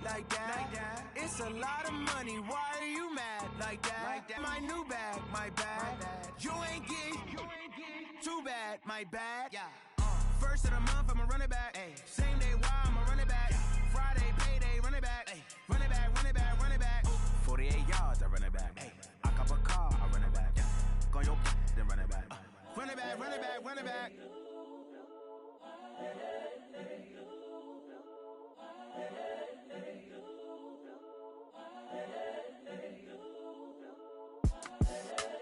like that. It's a lot of money, why are you mad like that? My new bag, my bad. You ain't getting too bad, my bad. First of the month, I'ma run it back. Same day, why I'ma run it back. Friday, payday, run it back. Run it back, run it back, run it back. 48 yards, I run it back. I cop a car, I run it back. Go on your then run it back. Run it back, run it back, run it back.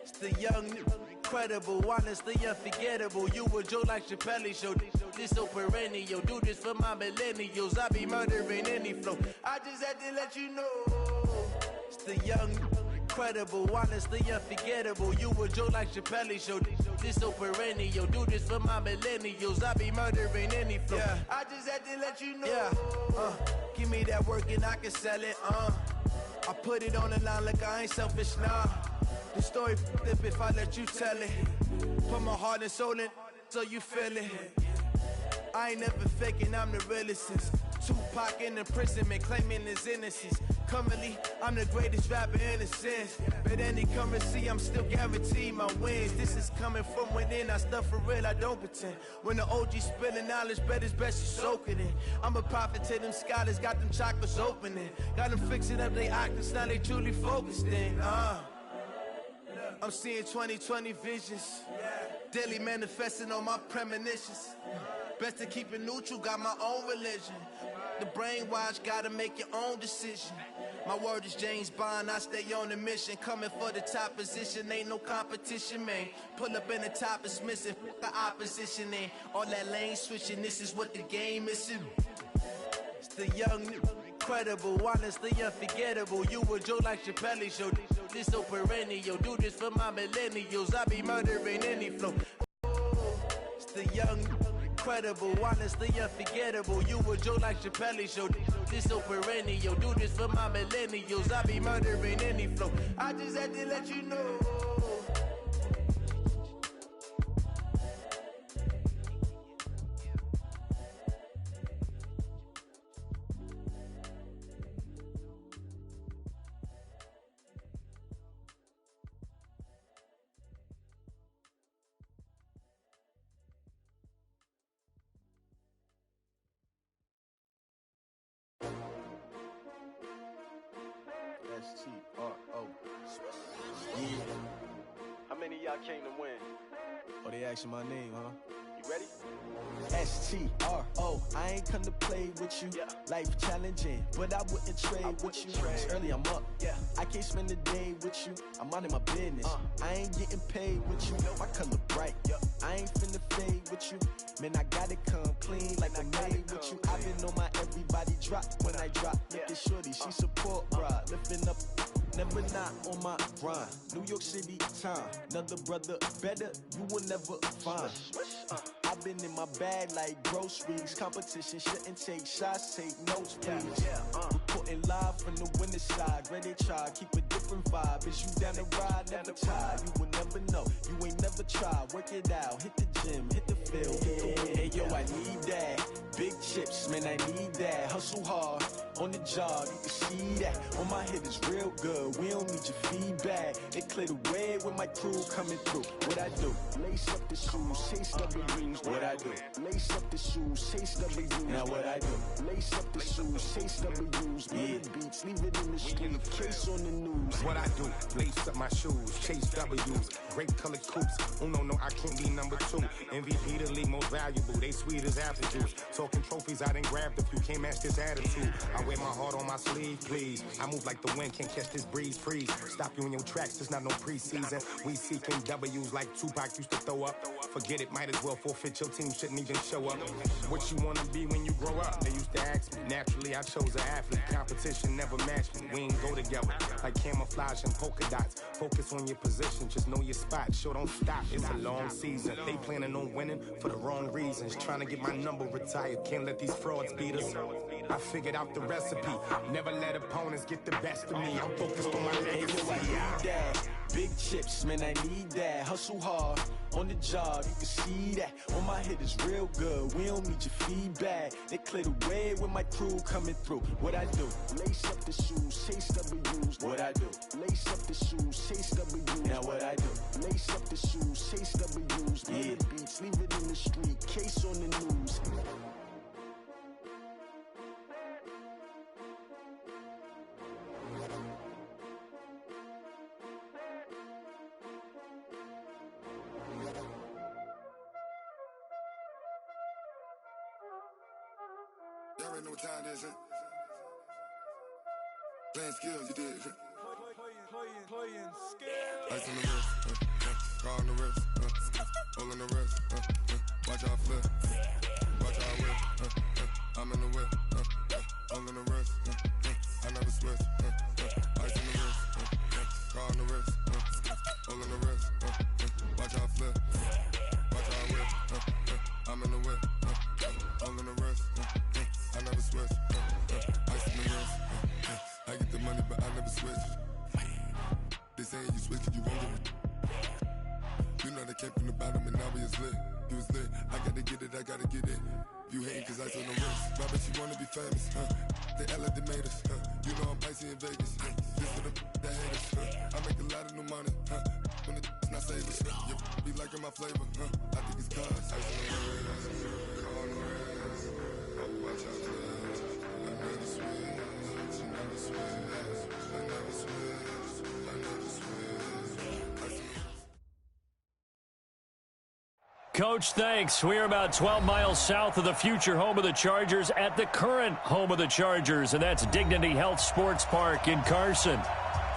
It's the young, incredible, honestly unforgettable. You a Joe like Chappelle show. This so perennial. Do this for my millennials. I be murdering any flow. I just had to let you know. It's the young, incredible, honestly unforgettable. You a Joe like Chappelle show. This so perennial. Do this for my millennials. I be murdering any flow. Yeah. I just had to let you know. Yeah. Give me that work and I can sell it. I put it on the line like I ain't selfish, nah. The story flip if I let you tell it. Put my heart and soul in so you feel it. I ain't never faking, I'm the realest since Tupac in imprisonment, claiming his innocence. Currently, I'm the greatest rapper in a sense. But any currency, I'm still guaranteed my wins. This is coming from within, I stuff for real, I don't pretend. When the OG spilling knowledge, bet it's best you soak it in. I'm a prophet to them scholars, got them chakras opening. Got them fixing up they octaves, now they truly focused in. I'm seeing 2020 visions. Daily manifesting on my premonitions. Best to keep it neutral, got my own religion. The brainwash, gotta make your own decision. My word is James Bond, I stay on the mission. Coming for the top position, ain't no competition, man. Pull up in the top is missing, the opposition in. All that lane switching, this is what the game is. It's the young, incredible, honestly unforgettable. You a Joe like Chappelle show. This so perennial. Do this for my millennials. I be murdering any flow. It's the young, incredible, honestly unforgettable. You a Joe like Chappelle show. This so perennial. Do this for my millennials. I be murdering any flow. I just had to let you know. S-T-R-O. Yeah. How many of y'all came to win? Oh, they asking my name, huh? You ready? S-T-R-O. I ain't come to play with you. Life challenging, but I wouldn't trade with you. It's early, I'm up. I can't spend the day with you. I'm out of my business. I ain't getting paid with you. My color bright. I ain't finna fade with you. Man, I gotta come clean like I made with you. I've been on my everybody drop when I drop. Look at shorty, she support ride. Lifting up, never not on my grind. New York City time, another brother better, you will never find. I've been in my bag like groceries. Competition shouldn't take shots, take notes, please. Reporting live from the winter side. Ready to try, keep a different vibe. Is you down the ride, never tired. You will never know, you ain't never tried. Work it out, hit the gym, hit the field, hit the wind. Hey yo, I need that. Big chips, man, I need that. Hustle hard, on the job, you can see that. On my head is real good, we don't need your feedback. They clear the way with my crew coming through. What I do? Lace up the shoes, chase W's. What I do? Lace up the shoes, chase W's. Now what I do? Lace up the shoes, chase W's. Mid beats, leave it in the street, case on the news. What I do? Lace up my shoes, chase W's. Great colored coops. Oh no, I can't be number 2. MVP the league most valuable. They sweet as apple juice. Talking trophies, I done grabbed a few. Can't match this attitude. I wear my heart on my sleeve, please. I move like the wind, can't catch this breeze, freeze. Stop you in your tracks, it's not no preseason. We seeking W's like Tupac used to throw up. Forget it, might as well forfeit. Your team shouldn't even show up. What you wanna be when you grow up? They used to ask me. Naturally, I chose an athlete. Competition never matched me. We ain't go together like camouflage and polka dots. Focus on your position, just know your spot. Sure, don't stop. It's a long season. They planning on winning for the wrong reasons. Trying to get my number retired. Can't let these frauds beat us. I figured out the recipe. Never let opponents get the best of me. I'm focused on my legacy. I need that. Big chips, man, I need that. Hustle hard on the job, you can see that. On my head is real good. We don't need your feedback. They clear the way with my crew coming through. What I do? Lace up the shoes, chase W's. What I do? Lace up the shoes, chase W's. Now what I do? Lace up the shoes, chase W's. Yeah. The beats, leave it in the street. Case on the news. Y'all already know what time it is, huh? Playing skills, you did, huh? Playing skills. Ice on the wrist, car on the wrist, hole in the wrist, watch out flip, watch out whip, I'm in the whip, hole in the wrist, I never switch, ice on the wrist, car on the wrist, hole in the wrist, watch out flip, watch out whip, I'm in the whip, hole in the wrist, I never switch, ice in the wrist, I get the money but I never switch. They say you switch it, you won't get it. You know they came from the bottom and now we is lit. You was lit, I gotta get it, I gotta get it. You hating cause ice on the wrist. I bet you wanna be famous, They Ella they made us, You know I'm icy in Vegas, This for the that hate us, I make a lot of new money, When it's not savers, You be liking my flavor, I think it's cause ice on the wrist, car on the wrist, watch out flash, I never switch, I never switch, I never switch. Coach, thanks. We're about 12 miles south of the future home of the Chargers at the current home of the Chargers, and that's Dignity Health Sports Park in Carson.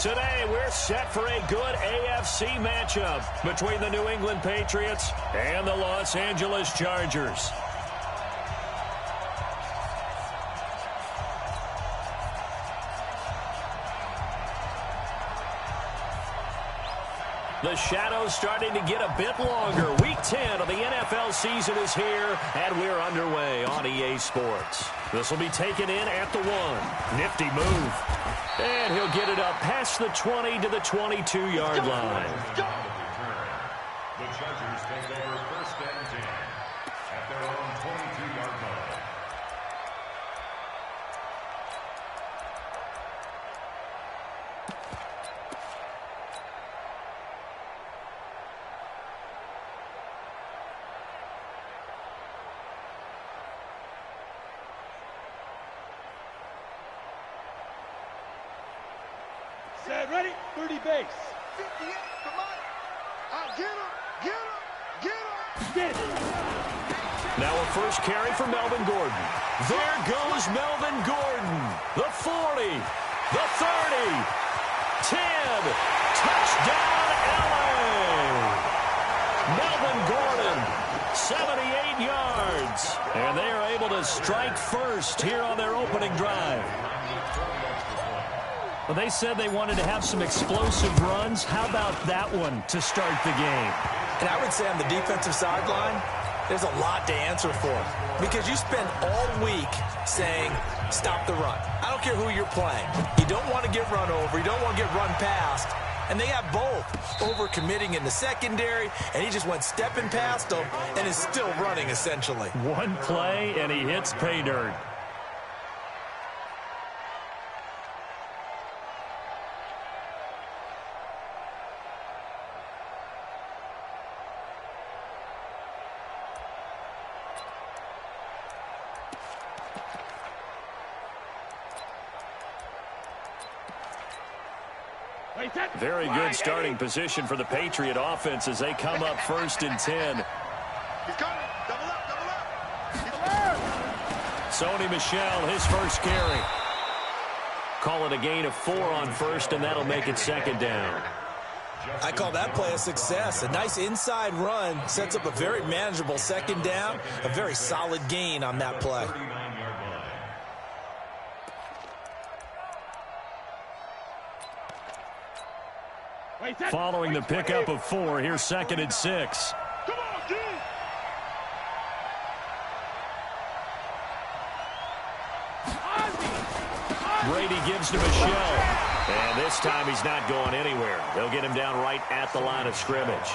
Today, we're set for a good AFC matchup between the New England Patriots and the Los Angeles Chargers. The shadow's starting to get a bit longer. Week 10 of the NFL season is here, and we're underway on EA Sports. This will be taken in at the 1. Nifty move. And he'll get it up past the 20 to the 22-yard line. The Chargers take over first and 10 at their own 22-yard line. Set, ready, 30 base. 58, come on. Get him, get him, get him. Now a first carry for Melvin Gordon. There goes Melvin Gordon. The 40, the 30, 10. Touchdown, LA. Melvin Gordon, 78 yards. And they are able to strike first here on their opening drive. Well, they said they wanted to have some explosive runs. How about that one to start the game? And I would say on the defensive sideline, there's a lot to answer for. Because you spend all week saying, stop the run. I don't care who you're playing. You don't want to get run over. You don't want to get run past. And they have both. Over-committing in the secondary, and he just went stepping past them and is still running, essentially. One play, and he hits pay dirt. Very good starting position for the Patriot offense as they come up first and 10. He's coming. Double up, double up. Sony Michel, his first carry. Call it a gain of 4 on first, and that'll make it second down. I call that play a success. A nice inside run sets up a very manageable second down. A very solid gain on that play. Following the pickup of 4, here's second and 6. Come on, dude. Brady gives to Michelle. And this time he's not going anywhere. They'll get him down right at the line of scrimmage.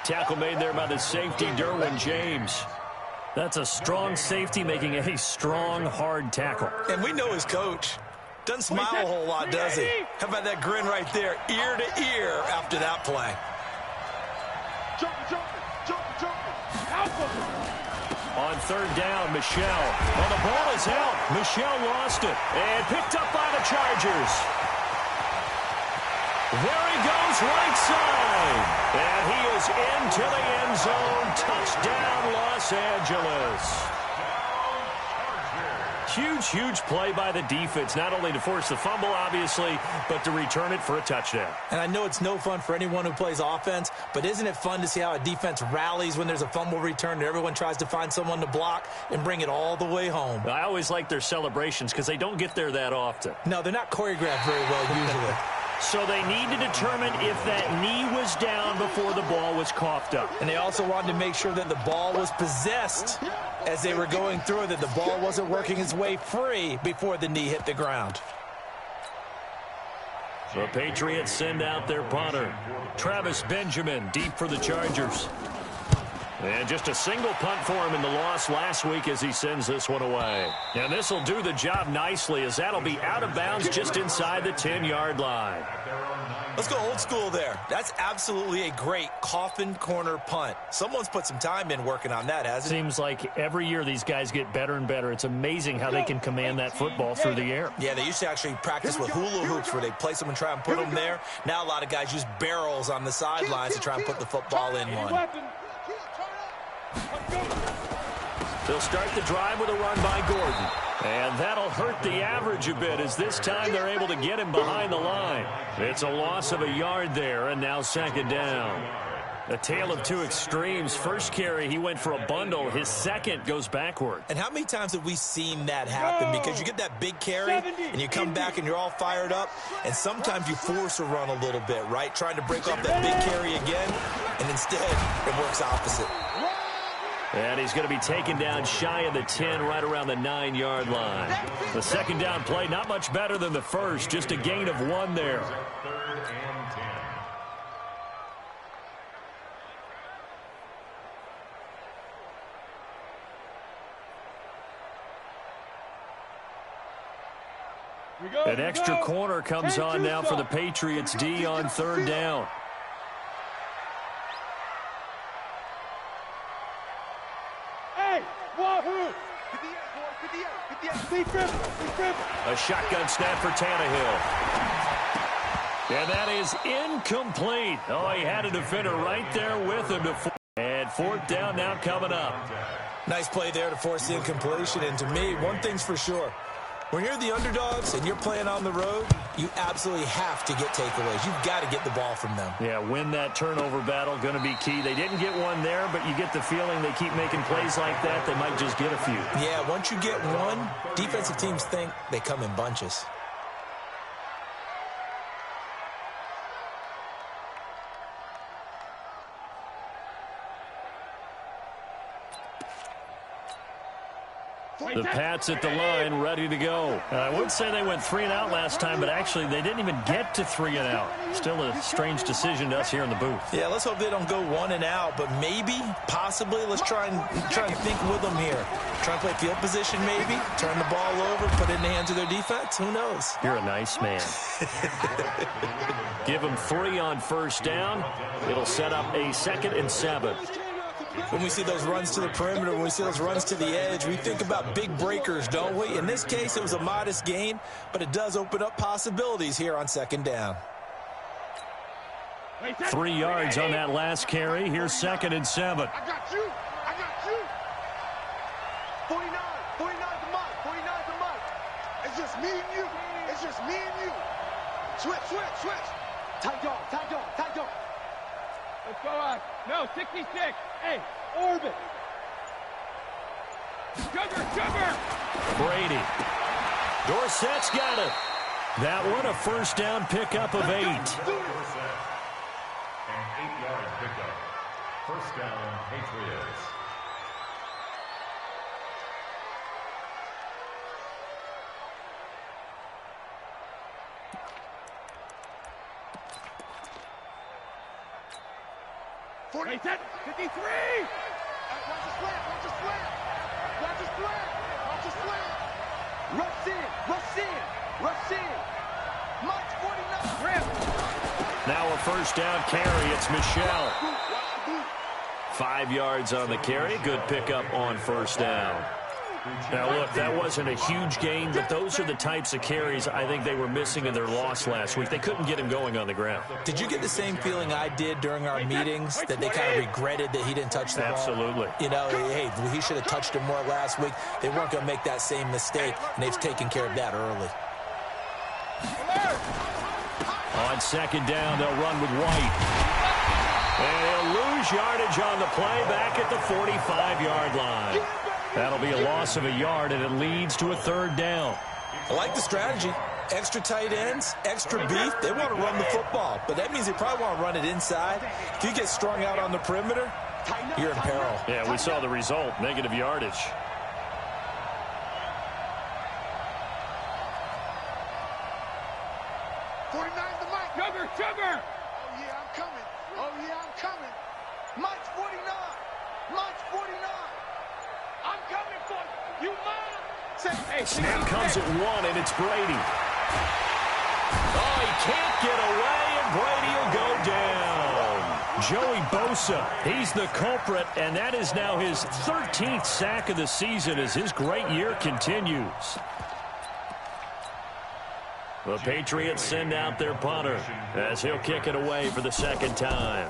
Tackle made there by the safety, Derwin James. That's a strong safety making a strong, hard tackle. And we know his coach. Doesn't smile a whole lot, does he? How about that grin right there, ear to ear after that play? On third down, Michelle. Well, the ball is out. Michelle lost it. And picked up by the Chargers. There he goes, right side. And he is into the end zone. Touchdown, Los Angeles. Huge, huge play by the defense, not only to force the fumble, obviously, but to return it for a touchdown. And I know it's no fun for anyone who plays offense, but isn't it fun to see how a defense rallies when there's a fumble return and everyone tries to find someone to block and bring it all the way home? I always like their celebrations because they don't get there that often. No, they're not choreographed very well usually. So they need to determine if that knee was down before the ball was coughed up. And they also wanted to make sure that the ball was possessed as they were going through, that the ball wasn't working its way free before the knee hit the ground. The Patriots send out their punter, Travis Benjamin, deep for the Chargers. And just a single punt for him in the loss last week as he sends this one away. And this will do the job nicely as that'll be out of bounds just inside the 10-yard line. Let's go old school there. That's absolutely a great coffin corner punt. Someone's put some time in working on that, hasn't it? Seems like every year these guys get better and better. It's amazing how they can command that football through the air. Yeah, they used to actually practice with hula hoops where they place them and try and put them there. Now a lot of guys use barrels on the sidelines to try and put the football in one. They'll start the drive with a run by Gordon. And that'll hurt the average a bit as this time they're able to get him behind the line. It's a loss of a yard there, and now second down. A tale of two extremes. First carry, he went for a bundle. His second goes backward. And how many times have we seen that happen? Because you get that big carry, and you come back and you're all fired up, and sometimes you force a run a little bit, right? Trying to break off that big carry again, and instead it works opposite. And he's going to be taken down shy of the 10, right around the 9-yard line. The second down play, not much better than the first, just a gain of 1 there. Third and 10. An extra corner comes on now for the Patriots D on third down. A shotgun snap for Tannehill. And that is incomplete. Oh, he had a defender right there with him. And fourth down now coming up. Nice play there to force the incompletion. And to me, one thing's for sure. When you're the underdogs and you're playing on the road, you absolutely have to get takeaways. You've got to get the ball from them. Yeah, win that turnover battle, going to be key. They didn't get one there, but you get the feeling they keep making plays like that, they might just get a few. Yeah, once you get one, defensive teams think they come in bunches. The Pats at the line, ready to go. I would say they went 3 and out last time, but actually they didn't even get to 3 and out. Still a strange decision to us here in the booth. Yeah, let's hope they don't go 1 and out, but maybe, possibly, let's try and think with them here. Try and play field position maybe, turn the ball over, put it in the hands of their defense. Who knows? You're a nice man. Give them 3 on first down. It'll set up a 2nd and 7. When we see those runs to the perimeter, when we see those runs to the edge, we think about big breakers, don't we? In this case, it was a modest gain, but it does open up possibilities here on second down. 3 yards on that last carry. Here's 2nd and 7. I got you. 49 the mark. 49 the mark. It's just me and you. It's just me and you. Switch. Tight dog. Let's go on. No, 66. Hey, orbit. Sugar. Brady. Dorsett's got it. That one a first down pickup of 8. An 8-yard pickup. First down, Patriots. 40. 53. Watch the slant. Watch the slant. Watch the slant. Watch the slant. Rush in. Rush in. Rush in. March 49. Now a first down carry. It's Michelle. 5 yards on the carry. Good pickup on first down. Now, look, that wasn't a huge gain, but those are the types of carries I think they were missing in their loss last week. They couldn't get him going on the ground. Did you get the same feeling I did during our meetings, that they kind of regretted that he didn't touch the ball? Absolutely. You know, hey, he should have touched it more last week. They weren't going to make that same mistake, and they've taken care of that early. On second down, they'll run with White. And he'll lose yardage on the play back at the 45-yard line. That'll be a loss of a yard, and it leads to a third down. I like the strategy. Extra tight ends, extra beef. They want to run the football, but that means they probably want to run it inside. If you get strung out on the perimeter, you're in peril. Yeah, we saw the result, negative yardage. Sugar! Oh, yeah, I'm coming. Oh, yeah, I'm coming. March 49. March 49. I'm coming for you. You mine? Snap comes at 1, and it's Brady. Oh, he can't get away, and Brady will go down. Joey Bosa, he's the culprit, and that is now his 13th sack of the season as his great year continues. The Patriots send out their punter as he'll kick it away for the second time.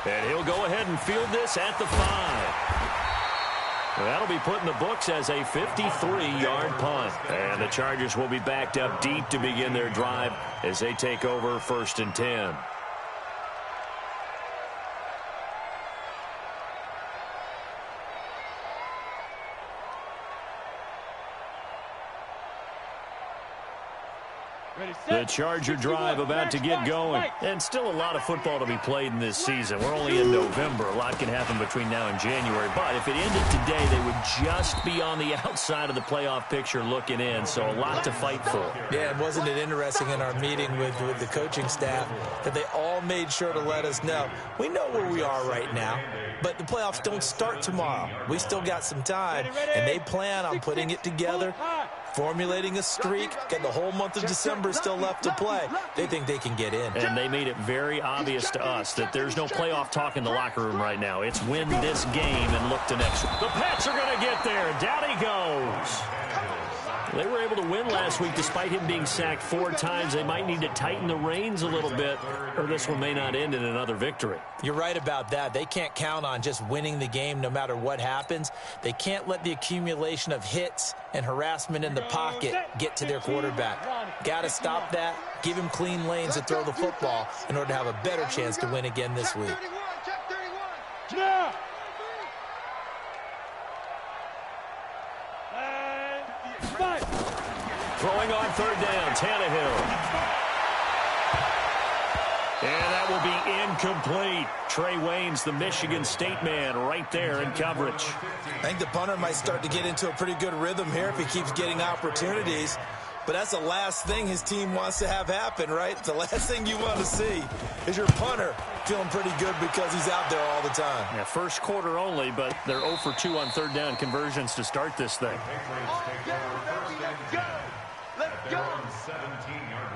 And he'll go ahead and field this at the 5. That'll be put in the books as a 53-yard punt. And the Chargers will be backed up deep to begin their drive as they take over 1st and 10. The Charger drive about to get going. And still a lot of football to be played in this season. We're only in November. A lot can happen between now and January. But if it ended today, they would just be on the outside of the playoff picture looking in. So a lot to fight for. Yeah, and wasn't it interesting in our meeting with the coaching staff that they all made sure to let us know, we know where we are right now, but the playoffs don't start tomorrow. We still got some time, and they plan on putting it together, formulating a streak, got the whole month of December still left to play. They think they can get in. And they made it very obvious to us that there's no playoff talk in the locker room right now. It's win this game and look to next. The Pats are going to get there. Down he goes. They were able to win last week despite him being sacked 4 times. They might need to tighten the reins a little bit, or this one may not end in another victory. You're right about that. They can't count on just winning the game no matter what happens. They can't let the accumulation of hits and harassment in the pocket get to their quarterback. Got to stop that, give him clean lanes to throw the football in order to have a better chance to win again this week. Throwing on 3rd down, Tannehill. And that will be incomplete. Trey Waynes, the Michigan State man, right there in coverage. I think the punter might start to get into a pretty good rhythm here if he keeps getting opportunities. But that's the last thing his team wants to have happen, right? The last thing you want to see is your punter feeling pretty good because he's out there all the time. Yeah, first quarter only, but they're 0 for 2 on 3rd down conversions to start this thing. Let's go. 17-yard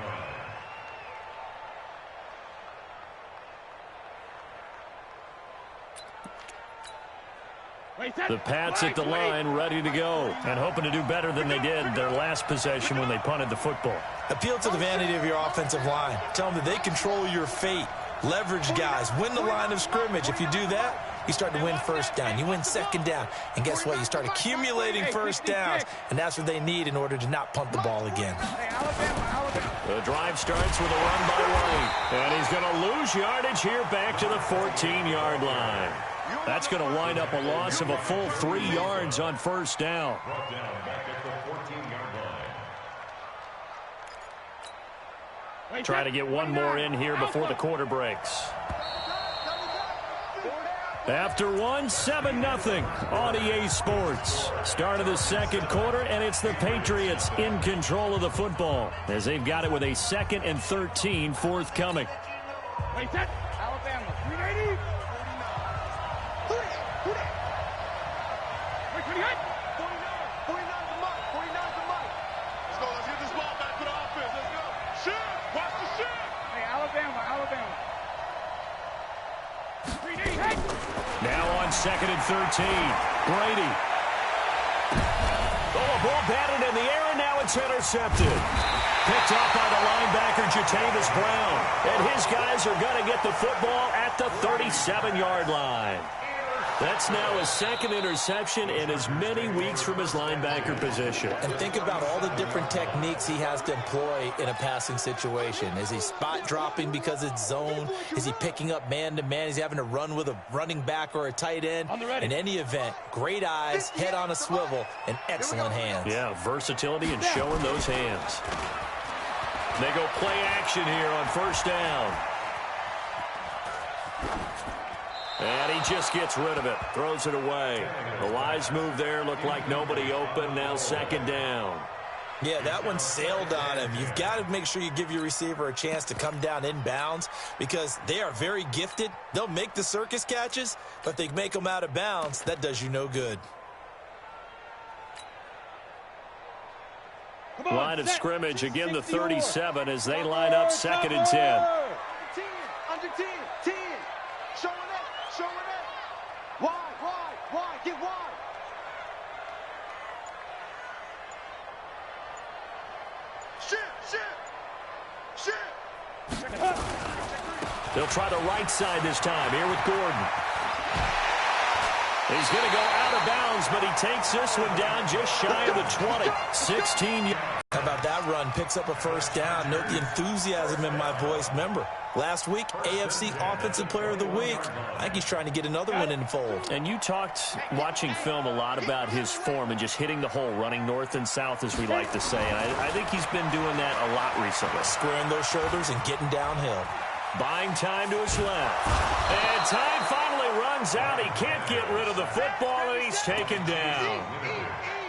line. The Pats at the line, ready to go, and hoping to do better than they did their last possession when they punted the football. Appeal to the vanity of your offensive line. Tell them that they control your fate. Leverage guys. Win the line of scrimmage. If you do that, you start to win 1st down. You win 2nd down. And guess what? You start accumulating 1st downs, and that's what they need in order to not punt the ball again. The drive starts with a run by White, and he's going to lose yardage here back to the 14-yard line. That's going to wind up a loss of a full 3 yards on 1st down. Brought down back at the 14-yard line. Try to get one more in here before the quarter breaks. After one, 7-0 on EA Sports. Start of the second quarter, and it's the Patriots in control of the football as they've got it with a 2nd and 13 forthcoming. Wait, that Alabama, 380. 49 the mark. 49 the mark. Let's go. Let's get this ball back to the offense. Let's go. Shit. Watch the shit. Hey, Alabama. 380. Hey. Now on 2nd and 13. Brady. Oh, a ball batted in the air, and now it's intercepted. Picked up by the linebacker, Jatavis Brown. And his guys are going to get the football at the 37-yard line. That's now his 2nd interception in as many weeks from his linebacker position. And think about all the different techniques he has to employ in a passing situation. Is he spot dropping because it's zone? Is he picking up man-to-man? Is he having to run with a running back or a tight end? In any event, great eyes, head on a swivel, and excellent hands. Yeah, versatility and showing those hands. They go play action here on 1st down. And he just gets rid of it, throws it away. The wise move there, looked like nobody open, now 2nd down. Yeah, that one sailed on him. You've got to make sure you give your receiver a chance to come down inbounds because they are very gifted. They'll make the circus catches, but if they make them out of bounds, that does you no good. Line of scrimmage, again the 37 as they line up 2nd and 10. Under 10. Showing it. Wide. Get wide. Shit. They'll try the right side this time here with Gordon. He's going to go out of bounds, but he takes this one down just shy of the 20. 16. How about that run? Picks up a 1st down. Note the enthusiasm in my voice. Remember, last week, AFC Offensive Player of the Week. I think he's trying to get another one in the fold. And you talked, watching film, a lot about his form and just hitting the hole, running north and south, as we like to say. And I think he's been doing that a lot recently. Squaring those shoulders and getting downhill. Buying time to his left. And time finally runs out. He can't get rid of the football, and he's taken down.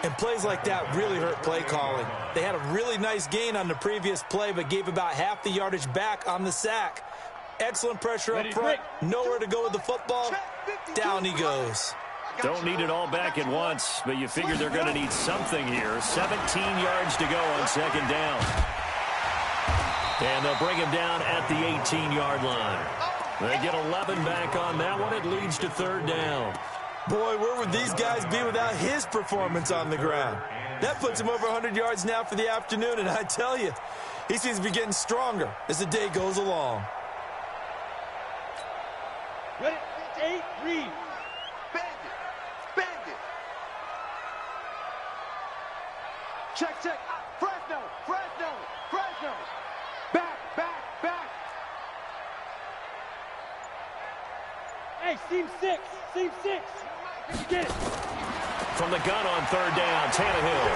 And plays like that really hurt play calling. They had a really nice gain on the previous play, but gave about half the yardage back on the sack. Excellent pressure up front. Nowhere to go with the football. Down he goes. Don't need it all back at once, but you figure they're going to need something here. 17 yards to go on 2nd down. And they'll bring him down at the 18-yard line. They get 11 back on that one. It leads to 3rd down. Boy, where would these guys be without his performance on the ground? That puts him over 100 yards now for the afternoon, and I tell you, he seems to be getting stronger as the day goes along. Ready? 8, read. Bandit. Check. Fresno. Back. Hey, seam 6. Get it. From the gun on 3rd down, Tannehill.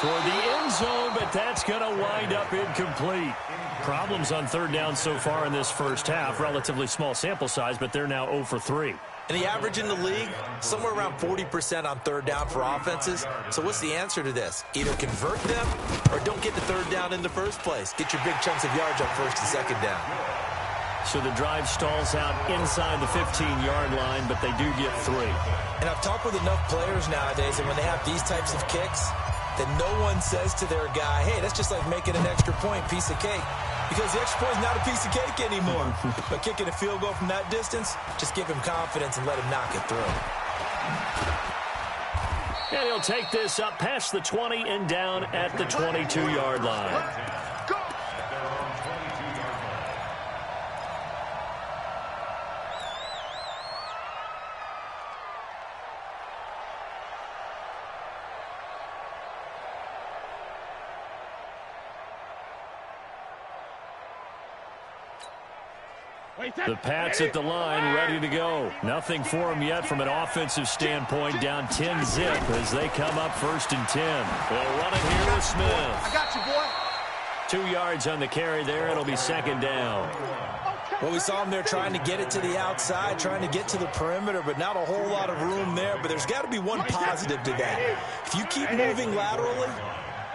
Toward the end zone, but that's going to wind up incomplete. Problems on 3rd down so far in this 1st half. Relatively small sample size, but they're now 0 for 3. And the average in the league, somewhere around 40% on 3rd down for offenses. So what's the answer to this? Either convert them or don't get the 3rd down in the first place. Get your big chunks of yards up 1st and 2nd down. So the drive stalls out inside the 15-yard line, but they do get 3. And I've talked with enough players nowadays, and when they have these types of kicks, that no one says to their guy, hey, that's just like making an extra point, piece of cake. Because the extra point is not a piece of cake anymore. But kicking a field goal from that distance, just give him confidence and let him knock it through. And he'll take this up past the 20 and down at the 22-yard line. The Pats at the line, ready to go. Nothing for them yet from an offensive standpoint. Down 10-zip as they come up 1st and 10. They'll run it here with Smith. I got you, boy. 2 yards on the carry there. It'll be 2nd down. Okay. Well, we saw him there trying to get it to the outside, trying to get to the perimeter, but not a whole lot of room there. But there's got to be one positive to that. If you keep moving laterally,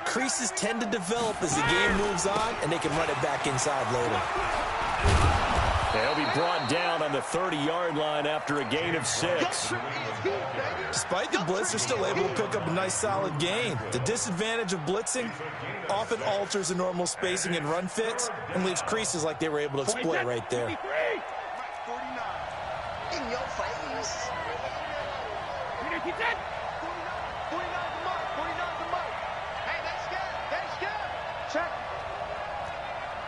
creases tend to develop as the game moves on, and they can run it back inside later. He'll be brought down on the 30-yard line after a gain of 6. Despite the blitz, they're still able to pick up a nice, solid gain. The disadvantage of blitzing often alters the normal spacing and run fits and leaves creases like they were able to exploit right there. In your face. 49 the mark. 49 the mark. Hey, that's good. That's good. Check.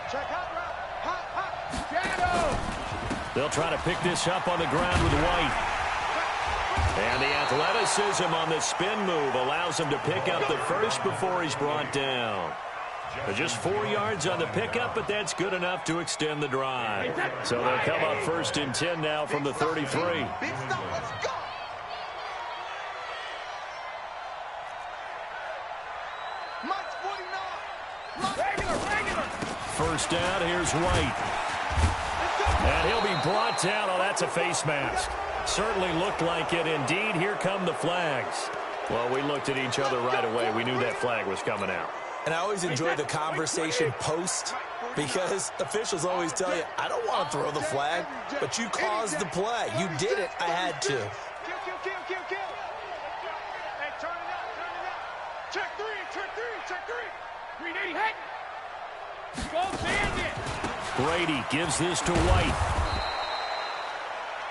Check hot route. Hot. Shadow. They'll try to pick this up on the ground with White. And the athleticism on the spin move allows him to pick up the first before he's brought down. Just 4 yards on the pickup, but that's good enough to extend the drive. So they'll come up 1st and 10 now from the 33. Big stop. Let's go. Mike's 49. Regular. First down, here's White. And he'll be brought down. Oh, that's a face mask. Certainly looked like it. Indeed, here come the flags. Well, we looked at each other right away. We knew that flag was coming out. And I always enjoy the conversation post because officials always tell you, I don't want to throw the flag, but you caused the play. You did it. I had to. Kill. Hey, turn it out. Check three. 380, head. Go Bandit. Brady gives this to White.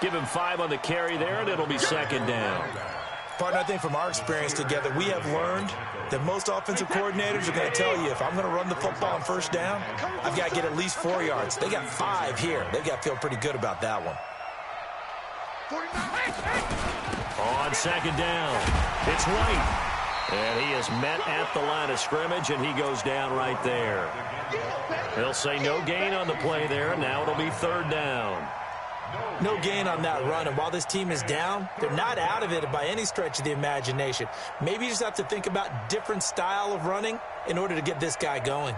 Give him 5 on the carry there, and it'll be 2nd down. Partner, I think from our experience together, we have learned that most offensive coordinators are going to tell you, if I'm going to run the football on 1st down, I've got to get at least 4 yards. They got 5 here. They've got to feel pretty good about that one. On 2nd down, it's White. And he is met at the line of scrimmage, and he goes down right there. They'll say no gain on the play there. Now it'll be 3rd down. No gain on that run, and while this team is down, they're not out of it by any stretch of the imagination. Maybe you just have to think about different style of running in order to get this guy going.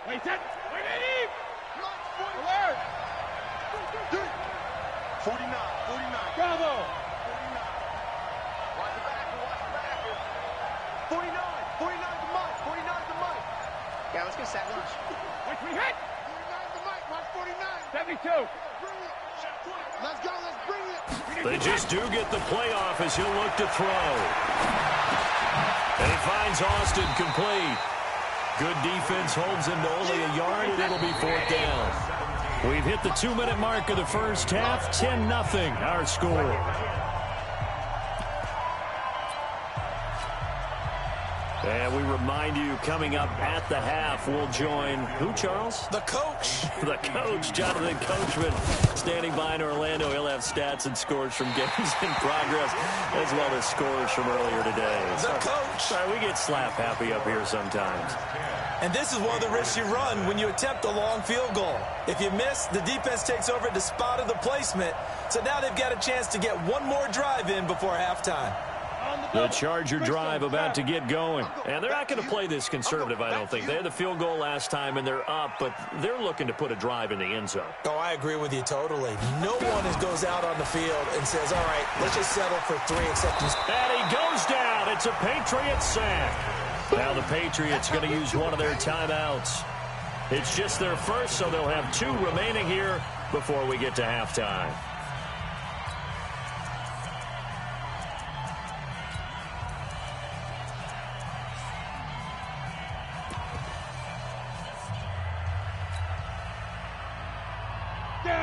Wait, set. Wait, Eddie. 49. Bravo. 49 the mic. Yeah, let's go 7. Wait, we hit. 49 the mic. Mark 49. 72. Let's go. Let's bring it. They just do get the playoff as he'll look to throw. And he finds Austin complete. Good defense holds him to only a yard, and it'll be 4th down. We've hit the 2-minute mark of the first half. 10-0 our score. And we remind you, coming up at the half, we'll join who, Charles? The coach. The coach, Jonathan Coachman, standing by in Orlando. He'll have stats and scores from games in progress, as well as scores from earlier today. The coach. Sorry, we get slap happy up here sometimes. And this is one of the risks you run when you attempt a long field goal. If you miss, the defense takes over at the spot of the placement. So now they've got a chance to get one more drive in before halftime. The Charger drive about to get going. And they're not going to play this conservative, I don't think. They had the field goal last time, and they're up, but they're looking to put a drive in the end zone. Oh, I agree with you totally. No one goes out on the field and says, all right, let's just settle for 3 except he's... And he goes down. It's a Patriots sack. Now the Patriots going to use one of their timeouts. It's just their first, so they'll have 2 remaining here before we get to halftime.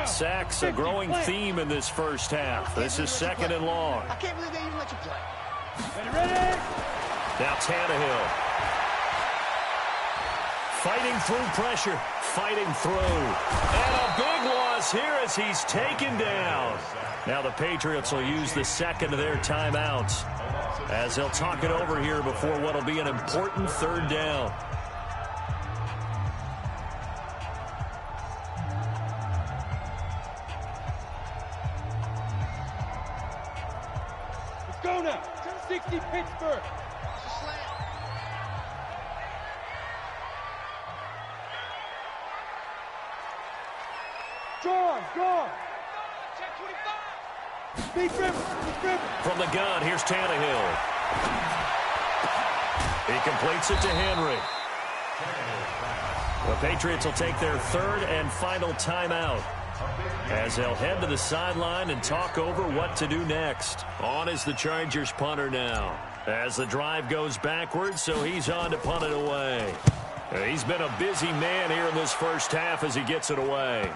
Sacks, a growing theme in this first half. This is 2nd and long. I can't believe they even let you play. Ready? Now Tannehill. Fighting through pressure. Fighting through. And a big loss here as he's taken down. Now the Patriots will use the 2nd of their timeouts as they'll talk it over here before what will be an important 3rd down. Go now. 260 Pittsburgh. From the gun, here's Tannehill. He completes it to Henry. The Patriots will take their third and final timeout as they'll head to the sideline and talk over what to do next. On is the Chargers punter now as the drive goes backwards, so he's on to punt it away. He's been a busy man here in this first half as he gets it away.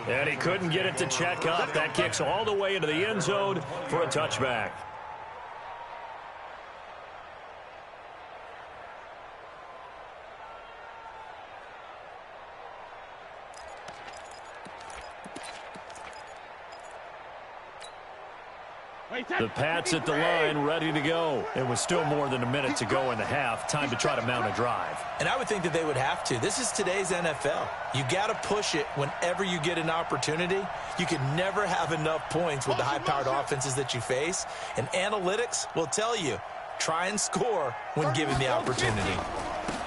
And he couldn't get it to check up. That kicks all the way into the end zone for a touchback. The Pats at the line, ready to go. It was still more than a minute to go in the half. Time to try to mount a drive. And I would think that they would have to. This is today's NFL. You got to push it whenever you get an opportunity. You can never have enough points with the high-powered offenses that you face. And analytics will tell you, try and score when given the opportunity.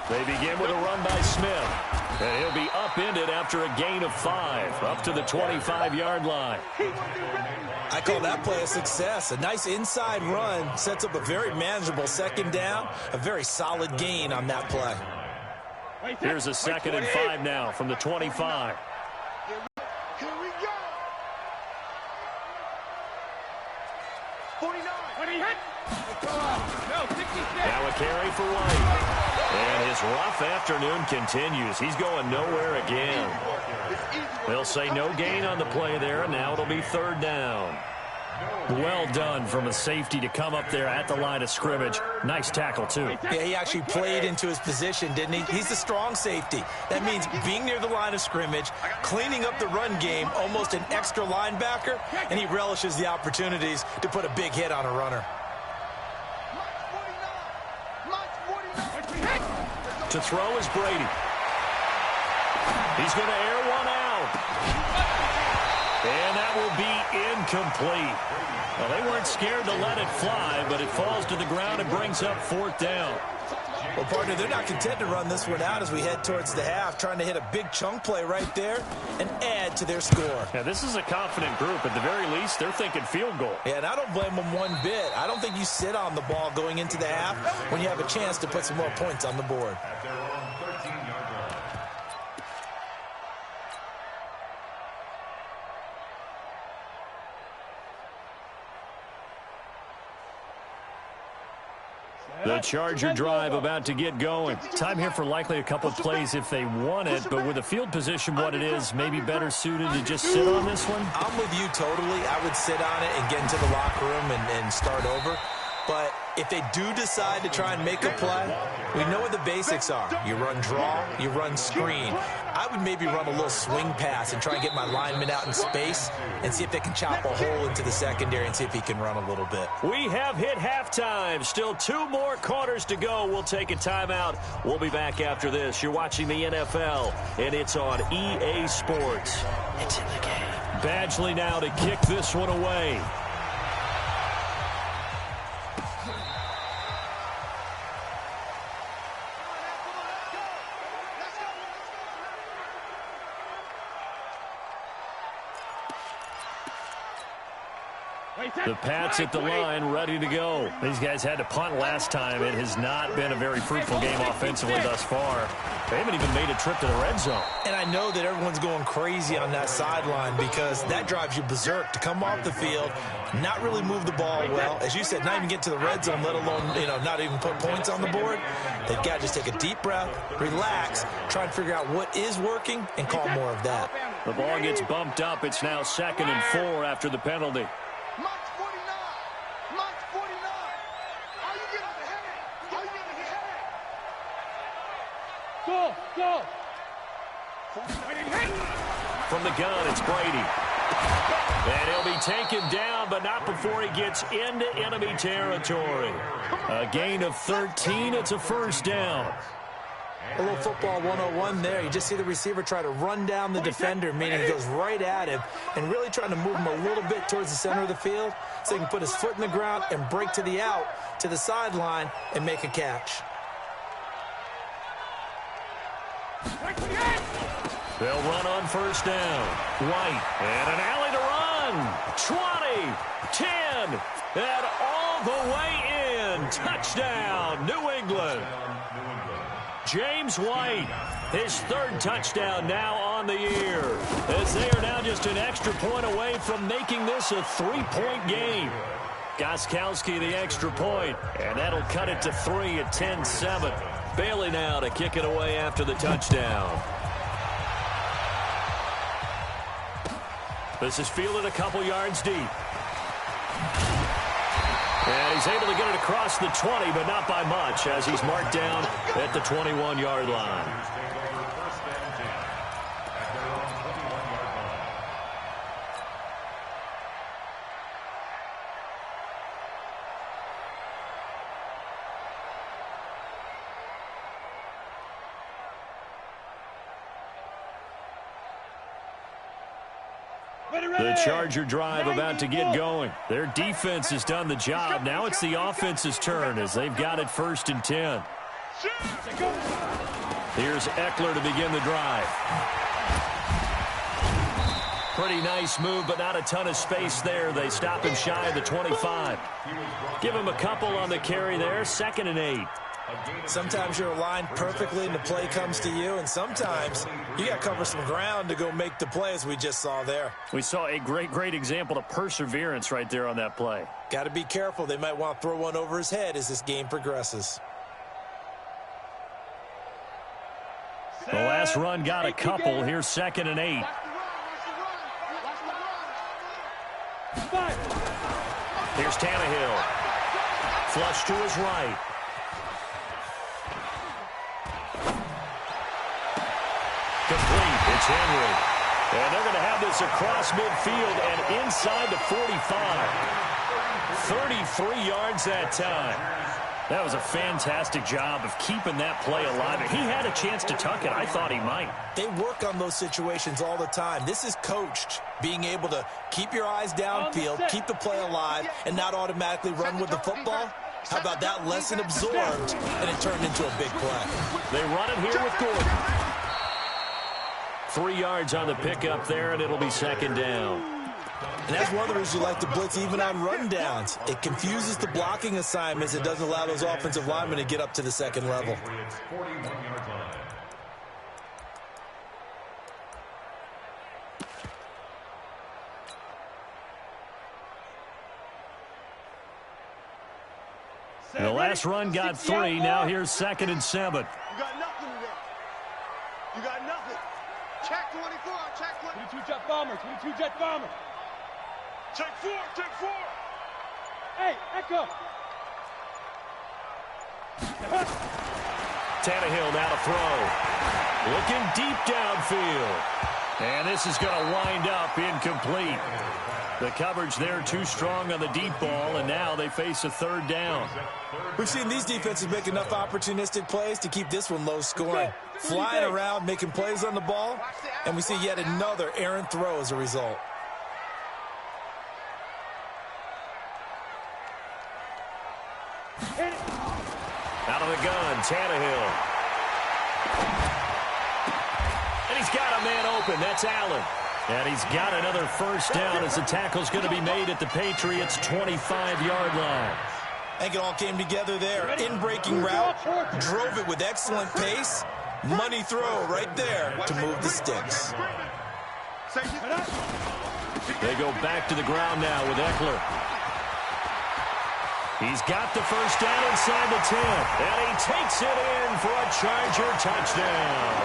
They begin with a run by Smith. And he'll be upended after a gain of 5, up to the 25-yard line. I call that play a success. A nice inside run sets up a very manageable second down, a very solid gain on that play. Here's a 2nd and 5 now from the 25. Here we go. 49. Now a carry for White. And his rough afternoon continues. He's going nowhere again. They'll say no gain on the play there, and now it'll be 3rd down. Well done from a safety to come up there at the line of scrimmage. Nice tackle, too. Yeah, he actually played into his position, didn't he? He's a strong safety. That means being near the line of scrimmage, cleaning up the run game, almost an extra linebacker, and he relishes the opportunities to put a big hit on a runner. To throw is Brady. He's going to air one out. And that will be incomplete. Well, they weren't scared to let it fly, but it falls to the ground and brings up 4th down. Well, partner, they're not content to run this one out as we head towards the half, trying to hit a big chunk play right there and add to their score. Yeah, this is a confident group. At the very least, they're thinking field goal. Yeah, and I don't blame them one bit. I don't think you sit on the ball going into the half when you have a chance to put some more points on the board. At their own 13-yard line. The Charger drive about to get going. Time here for likely a couple of plays if they want it, but with the field position what it is, maybe better suited to just sit on this one? I'm with you totally. I would sit on it and get into the locker room and start over. But if they do decide to try and make a play, we know what the basics are. You run draw, you run screen. I would maybe run a little swing pass and try and get my lineman out in space and see if they can chop a hole into the secondary and see if he can run a little bit. We have hit halftime. Still 2 more quarters to go. We'll take a timeout. We'll be back after this. You're watching the NFL, and it's on EA Sports. It's in the game. Badgley now to kick this one away. The Pats at the line, ready to go. These guys had to punt last time. It has not been a very fruitful game offensively thus far. They haven't even made a trip to the red zone. And I know that everyone's going crazy on that sideline because that drives you berserk to come off the field, not really move the ball well. As you said, not even get to the red zone, let alone, not even put points on the board. They've got to just take a deep breath, relax, try and figure out what is working, and call more of that. The ball gets bumped up. It's now 2nd and 4 after the penalty. Go! From the gun, it's Brady. And he'll be taken down, but not before he gets into enemy territory. A gain of 13. It's a 1st down. A little football 101 there. You just see the receiver try to run down the defender, meaning he goes right at him, and really trying to move him a little bit towards the center of the field so he can put his foot in the ground and break to the out, to the sideline, and make a catch. They'll run on first down. White, and an alley to run. 20, 10, and all the way in. Touchdown, New England. James White, his third touchdown now on the year, as they are now just an extra point away from making this a 3-point game. Gostkowski the extra point, and that'll cut it to 3 at 10-7. Bailey now to kick it away after the touchdown. This is fielded a couple yards deep. And he's able to get it across the 20, but not by much, as he's marked down at the 21-yard line. The Charger drive about to get going. Their defense has done the job. Now it's the offense's turn as they've got it 1st and 10. Here's Eckler to begin the drive. Pretty nice move, but not a ton of space there. They stop him shy of the 25. Give him a couple on the carry there. 2nd and 8. Sometimes you're aligned perfectly and the play comes to you, and sometimes you got to cover some ground to go make the play, as we just saw there. We saw a great example of perseverance right there on that play. Got to be careful. They might want to throw one over his head as this game progresses. The last run got a couple. Here's 2nd and 8. Here's Tannehill. Flush to his right. Complete. It's Henry. And they're going to have this across midfield and inside the 45. 33 yards that time. That was a fantastic job of keeping that play alive. He had a chance to tuck it. I thought he might. They work on those situations all the time. This is coached, being able to keep your eyes downfield, keep the play alive, and not automatically run with the football. How about that lesson absorbed, and it turned into a big play. They run it here with Gordon. 3 yards on the pickup there, and it'll be 2nd down. And that's one of the reasons you like to blitz even on rundowns. It confuses the blocking assignments. It doesn't allow those offensive linemen to get up to the 2nd level. The last run got 3. Now here's 2nd and 7. You got nothing today. You got nothing. Check 24. Check 22 jet bomber. 22 jet bomber. Check 4. Check 4. Hey, Echo. Tannehill now to throw. Looking deep downfield. And this is going to wind up incomplete. The coverage there too strong on the deep ball, and now they face a 3rd down. We've seen these defenses make enough opportunistic plays to keep this one low scoring. Flying around, making plays on the ball, and we see yet another errant throw as a result. Out of the gun, Tannehill. And he's got a man open. That's Allen. And he's got another 1st down as the tackle's going to be made at the Patriots' 25-yard line. I think it all came together there. In-breaking route, drove it with excellent pace. Money throw right there to move the sticks. They go back to the ground now with Eckler. He's got the 1st down inside the 10. And he takes it in for a Charger touchdown.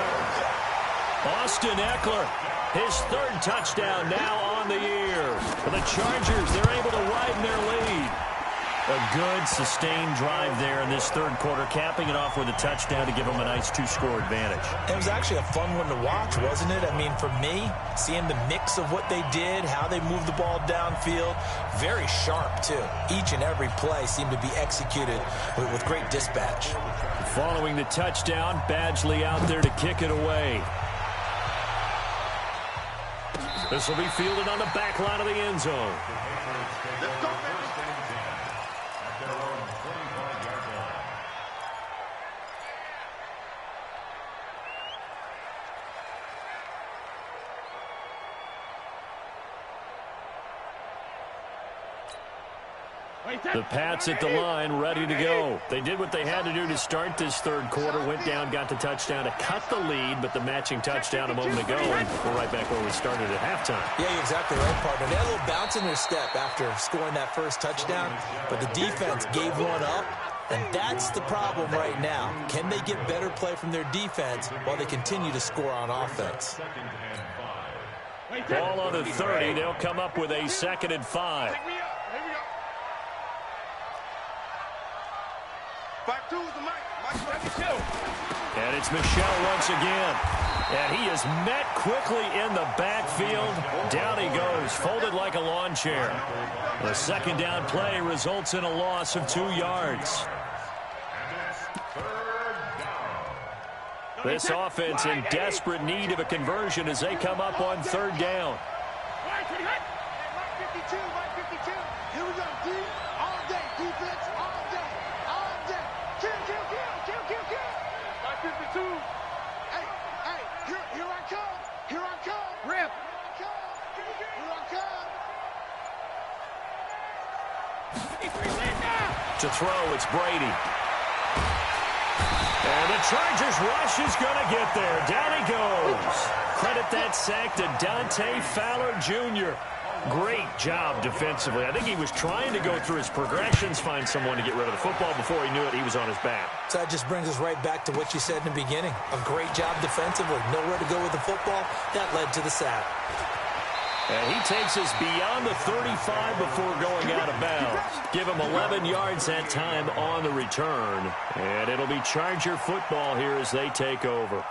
Austin Eckler, his 3rd touchdown now on the year. For the Chargers, they're able to widen their lead. A good, sustained drive there in this 3rd quarter, capping it off with a touchdown to give them a nice 2-score advantage. It was actually a fun one to watch, wasn't it? I mean, for me, seeing the mix of what they did, how they moved the ball downfield, very sharp, too. Each and every play seemed to be executed with great dispatch. Following the touchdown, Badgley out there to kick it away. This will be fielded on the back line of the end zone. The Pats at the line, ready to go. They did what they had to do to start this third quarter. Went down, got the touchdown to cut the lead, but the matching touchdown a moment ago, and we're right back where we started at halftime. Yeah, you're exactly right, partner. They had a little bounce in their step after scoring that first touchdown, but the defense gave one up, and that's the problem right now. Can they get better play from their defense while they continue to score on offense? Ball on the 30. They'll come up with a 2nd and 5. And it's Michel once again. And he is met quickly in the backfield. Down he goes, folded like a lawn chair. The 2nd down play results in a loss of 2 yards. This offense in desperate need of a conversion as they come up on 3rd down. Here we go, D. All day, defense, all day, all day. Kill. 552. Hey, here I come. Rip. Here I come. To throw, it's Brady. And the Chargers rush is going to get there. Down he goes. Credit that sack to Dante Fowler Jr. Great job defensively. I think he was trying to go through his progressions, find someone to get rid of the football. Before he knew it, he was on his back. So that just brings us right back to what you said in the beginning. A great job defensively. Nowhere to go with the football. That led to the sack. And he takes us beyond the 35 before going out of bounds. Give him 11 yards that time on the return. And it'll be Charger football here as they take over.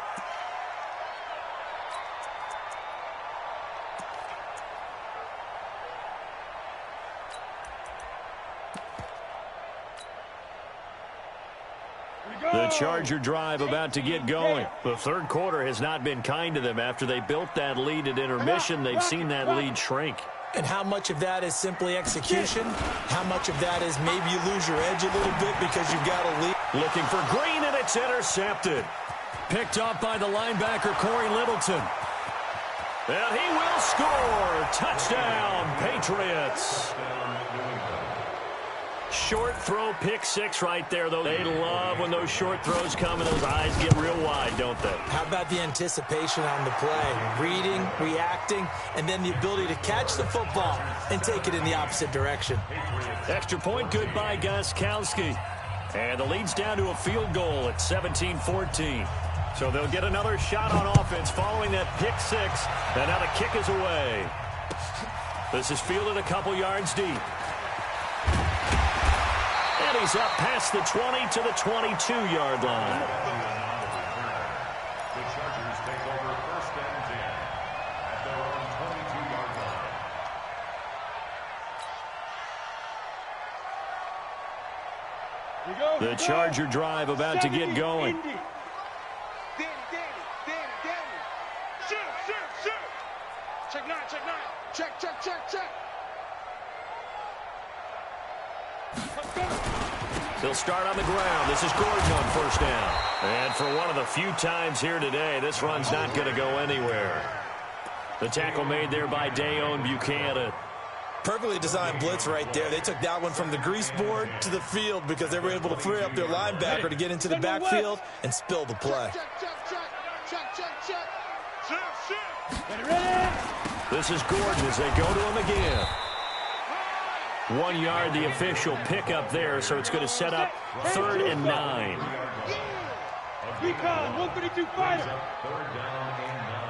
The Charger drive about to get going. The third quarter has not been kind to them. After they built that lead at intermission, they've seen that lead shrink. And how much of that is simply execution? How much of that is maybe you lose your edge a little bit because you've got a lead? Looking for Green, and it's intercepted. Picked up by the linebacker, Corey Littleton. And he will score. Touchdown, Patriots. Short throw, pick 6 right there, though. They love when those short throws come and those eyes get real wide, don't they? How about the anticipation on the play? Reading, reacting, and then the ability to catch the football and take it in the opposite direction. Extra point, good by Gostkowski. And the lead's down to a field goal at 17-14. So they'll get another shot on offense following that pick 6. And now the kick is away. This is fielded a couple yards deep. And he's up past the 20 to the 22-yard line. The Chargers take over 1st and 10 at their own 22-yard line. The Charger drive about to get going. Danny. Shoot. Check 9. Check. They'll start on the ground. This is Gordon on 1st down. And for one of the few times here today, this run's not going to go anywhere. The tackle made there by Dayon Buchanan. Perfectly designed blitz right there. They took that one from the grease board to the field because they were able to free up their linebacker to get into the backfield and spill the play. This is Gordon as they go to him again. 1 yard, the official pickup there, so it's going to set up 3rd and 9. Recon, 132 fighter. 3rd down and 9.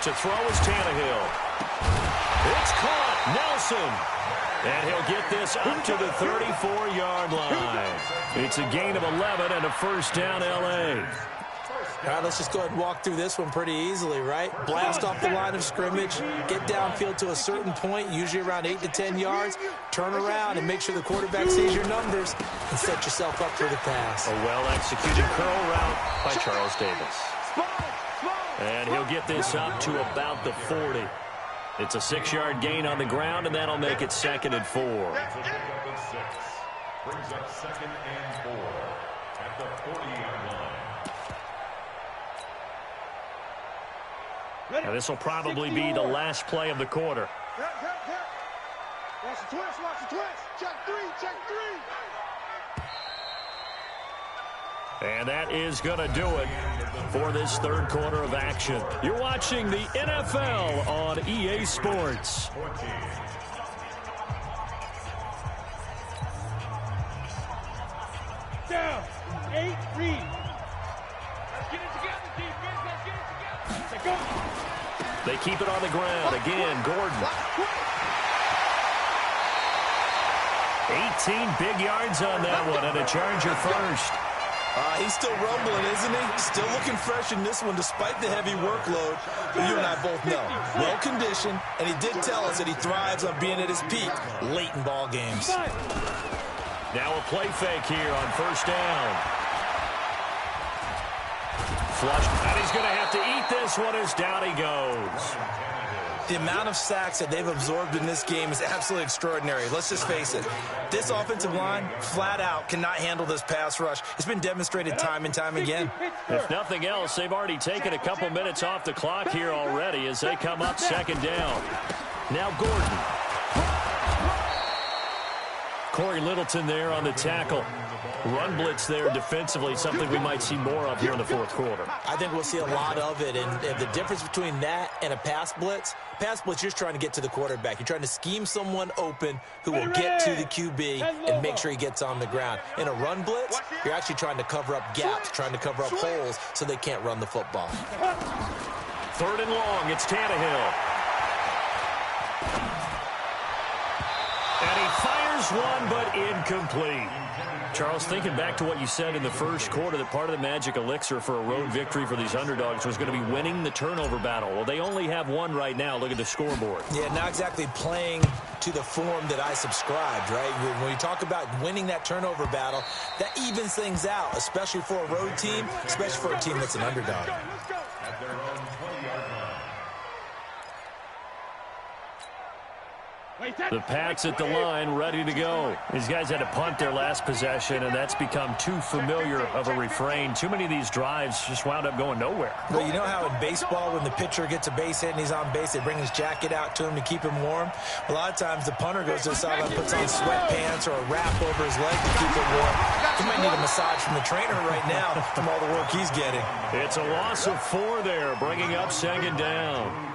To throw is Tannehill. It's caught. Nelson. And he'll get this up to the 34-yard line. It's a gain of 11 and a 1st down, L.A. All right, let's just go ahead and walk through this one pretty easily, right? Blast off the line of scrimmage, get downfield to a certain point, usually around 8 to 10 yards, turn around and make sure the quarterback sees your numbers and set yourself up for the pass. A well-executed curl route by Charles Davis. And he'll get this up to about the 40. It's a 6-yard gain on the ground, and that'll make it 2nd and 4. That's a pickup of 6. Brings up 2nd and 4 at the 40-yard line. And this will probably be the last play of the quarter. Watch the twist, watch the twist. Check three, check three. And that is going to do it for this third quarter of action. You're watching the NFL on EA Sports. Down, 8, read. Let's get it together, defense. Let's get it together. Let's go. They keep it on the ground. Again, Gordon. 18 big yards on that one, and a Charger first. He's still rumbling, isn't he? Still looking fresh in this one despite the heavy workload. But you and I both know, well-conditioned, and he did tell us that he thrives on being at his peak late in ball games. Now a play fake here on first down. Flush, and he's going to have to eat this one as down he goes. The amount of sacks that they've absorbed in this game is absolutely extraordinary. Let's just face it. This offensive line, flat out, cannot handle this pass rush. It's been demonstrated time and time again. If nothing else, they've already taken a couple minutes off the clock here already as they come up second down. Now Gordon. Corey Littleton there on the tackle. Run blitz there defensively, something we might see more of here in the fourth quarter. I think we'll see a lot of it, and the difference between that and a pass blitz, you're just trying to get to the quarterback. You're trying to scheme someone open who will get to the QB and make sure he gets on the ground. In a run blitz, you're actually trying to cover up gaps, trying to cover up holes so they can't run the football. Third and long, it's Tannehill. And he fires one, but incomplete. Charles, thinking back to what you said in the first quarter, that part of the magic elixir for a road victory for these underdogs was going to be winning the turnover battle. Well, they only have one right now. Look at the scoreboard. Yeah, not exactly playing to the form that I subscribed, right? When you talk about winning that turnover battle, that evens things out, especially for a road team, especially for a team that's an underdog. At their own 20-yard line. The Pats at the line, ready to go. These guys had to punt their last possession, and that's become too familiar of a refrain. Too many of these drives just wound up going nowhere. Well, you know how in baseball, when the pitcher gets a base hit and he's on base, they bring his jacket out to him to keep him warm? A lot of times the punter goes to the sideline, puts on sweatpants or a wrap over his leg to keep it warm. He might need a massage from the trainer right now from all the work he's getting. It's a loss of 4 there, bringing up second down.